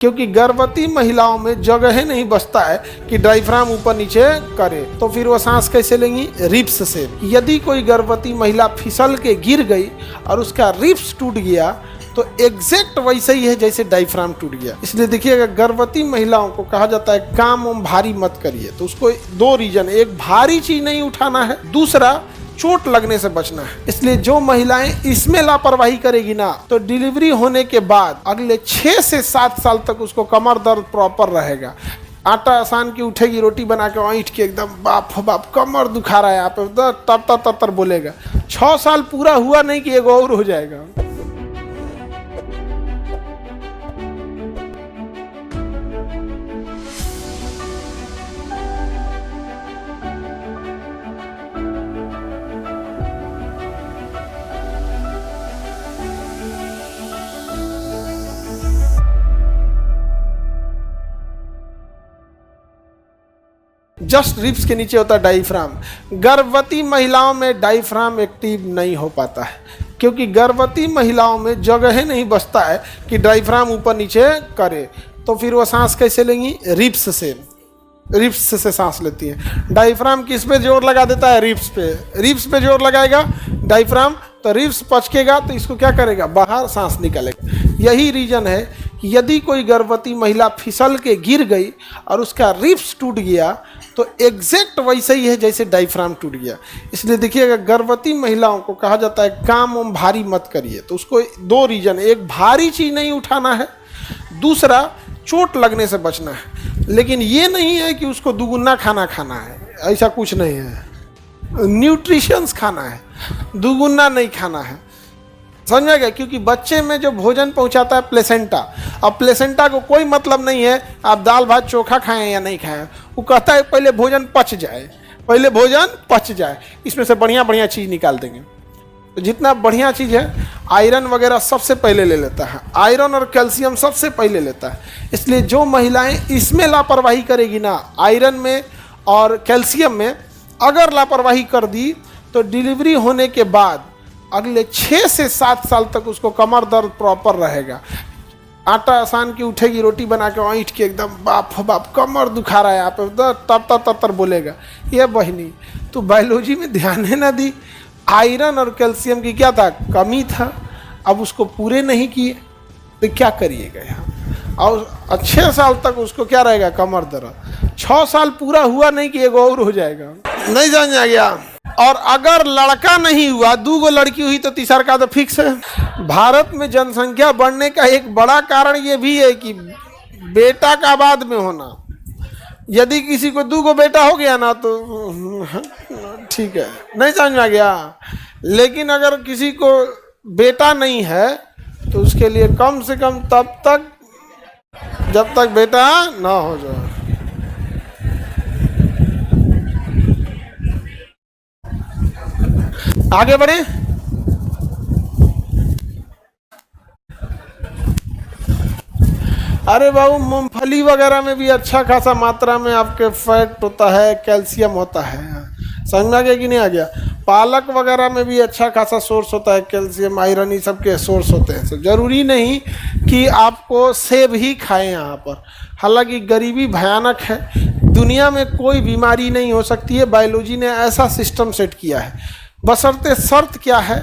क्योंकि गर्भवती महिलाओं में जगह ही नहीं बचता है कि डायफ्राम ऊपर नीचे करे, तो फिर वो सांस कैसे लेंगी? रिब्स से। यदि कोई गर्भवती महिला फिसल के गिर गई और उसका रिब्स टूट गया तो एग्जैक्ट वैसे ही है जैसे डायफ्राम टूट गया। इसलिए देखिएगा, गर्भवती महिलाओं को कहा जाता है काम वाम भारी मत करिए। तो उसको दो रीजन, एक भारी चीज नहीं उठाना है, दूसरा चोट लगने से बचना है। इसलिए जो महिलाएं इसमें लापरवाही करेगी ना, तो डिलीवरी होने के बाद अगले 6 से 7 साल तक उसको कमर दर्द प्रॉपर रहेगा। आटा आसान की उठेगी, रोटी बना के ईंट के एकदम बाप बाप कमर दुखा रहा है यहाँ पे, तर तर तर बोलेगा। 6 साल पूरा हुआ नहीं कि एगो और हो जाएगा। जस्ट रिब्स के नीचे होता है डायफ्राम। गर्भवती महिलाओं में डायफ्राम एक्टिव नहीं हो पाता है, क्योंकि गर्भवती महिलाओं में जगह ही नहीं बचता है कि डायफ्राम ऊपर नीचे करे। तो फिर वो सांस कैसे लेंगी? रिब्स से। रिब्स से सांस लेती है। डायफ्राम किस पे जोर लगा देता है? रिब्स पे। रिब्स पे जोर लगाएगा डायफ्राम, तो रिब्स पचकेगा तो इसको क्या करेगा? बाहर सांस निकलेगा। यही रीजन है कि यदि कोई गर्भवती महिला फिसल के गिर गई और उसका रिब्स टूट गया तो एग्जैक्ट वैसे ही है जैसे डायफ्राम टूट गया। इसलिए देखिएगा, गर्भवती महिलाओं को कहा जाता है काम वाम भारी मत करिए। तो उसको दो रीजन, एक भारी चीज नहीं उठाना है, दूसरा चोट लगने से बचना है। लेकिन ये नहीं है कि उसको दुगुना खाना खाना है, ऐसा कुछ नहीं है। न्यूट्रिशंस खाना है, दुगुना नहीं खाना है, समझ में गया? क्योंकि बच्चे में जो भोजन पहुंचाता है प्लेसेंटा, अब प्लेसेंटा को कोई मतलब नहीं है आप दाल भात चोखा खाएं या नहीं खाएं। वो कहता है पहले भोजन पच जाए, पहले भोजन पच जाए, इसमें से बढ़िया बढ़िया चीज़ निकाल देंगे। तो जितना बढ़िया चीज़ है, आयरन वगैरह सबसे पहले ले लेता है, आयरन और कैल्शियम सबसे पहले लेता है। इसलिए जो महिलाएं इसमें लापरवाही करेगी ना, आयरन में और कैल्शियम में अगर लापरवाही कर दी, तो डिलीवरी होने के बाद अगले 6 से 7 साल तक उसको कमर दर्द प्रॉपर रहेगा। आटा आसान की उठेगी, रोटी बना के ईंट के एकदम बाप बाप कमर दुखा रहा है यहाँ पे, तर तर बोलेगा। ये बहनी तो बायोलॉजी में ध्यान है ना दी, आयरन और कैल्शियम की क्या था? कमी था। अब उसको पूरे नहीं किए तो क्या करिएगा यहाँ? और 6 साल तक उसको क्या रहेगा? कमर दर्द। 6 साल पूरा हुआ नहीं कि एगो और हो जाएगा। नहीं जान आ गया? और अगर लड़का नहीं हुआ, 2 लड़की हुई तो तीसरा का तो फिक्स है। भारत में जनसंख्या बढ़ने का एक बड़ा कारण ये भी है कि बेटा का बाद में होना। यदि किसी को 2 बेटा हो गया ना तो ठीक है, नहीं समझ में आ गया। लेकिन अगर किसी को बेटा नहीं है तो उसके लिए कम से कम तब तक जब तक बेटा ना हो जाए। आगे बढ़े। अरे बाबू, मूंगफली वगैरह में भी अच्छा खासा मात्रा में आपके फैट होता है, कैल्शियम होता है। समझ में आ गया कि नहीं आ गया? पालक वगैरह में भी अच्छा खासा सोर्स होता है, कैल्शियम आयरन, ये सब के सोर्स होते हैं। तो जरूरी नहीं कि आपको सेब ही खाएं यहाँ पर। हालांकि गरीबी भयानक है, दुनिया में कोई बीमारी नहीं हो सकती है, बायोलॉजी ने ऐसा सिस्टम सेट किया है। बशर्ते शर्त क्या है?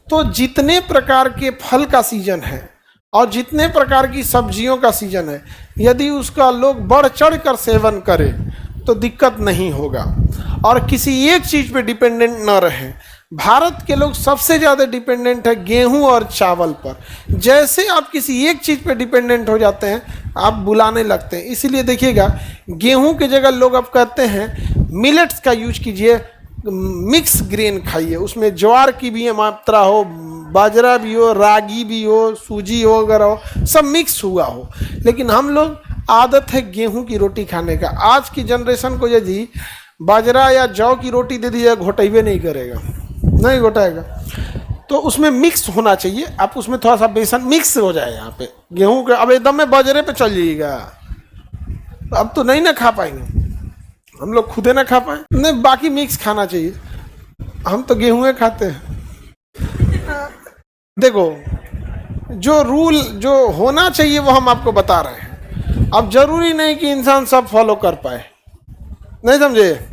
तो जितने प्रकार के फल का सीजन है और जितने प्रकार की सब्जियों का सीजन है, यदि उसका लोग बढ़ चढ़ कर सेवन करें तो दिक्कत नहीं होगा और किसी एक चीज़ पे डिपेंडेंट न रहें। भारत के लोग सबसे ज़्यादा डिपेंडेंट है गेहूं और चावल पर। जैसे आप किसी एक चीज़ पे डिपेंडेंट हो जाते हैं, आप बुलाने लगते हैं। इसीलिए देखिएगा, गेहूं की जगह लोग अब कहते हैं मिलेट्स का यूज कीजिए, मिक्स ग्रेन खाइए, उसमें ज्वार की भी मात्रा हो, बाजरा भी हो, रागी भी हो, सूजी हो वगैरह हो, सब मिक्स हुआ हो। लेकिन हम लोग आदत है गेहूं की रोटी खाने का। आज की जनरेशन को यदि बाजरा या जौ की रोटी दे दीजिए, घोटेबे नहीं करेगा, नहीं घोटाएगा। तो उसमें मिक्स होना चाहिए। आप उसमें थोड़ा सा बेसन मिक्स हो जाए यहाँ पे गेहूं के। अब एकदम में बाजरे पे चल जाइएगा, अब तो नहीं ना खा पाएंगे हम लोग, खुदे ना खा पाए। नहीं, बाकी मिक्स खाना चाहिए। हम तो गेहूं खाते हैं। देखो, जो रूल जो होना चाहिए वो हम आपको बता रहे हैं। अब जरूरी नहीं कि इंसान सब फॉलो कर पाए, नहीं समझे।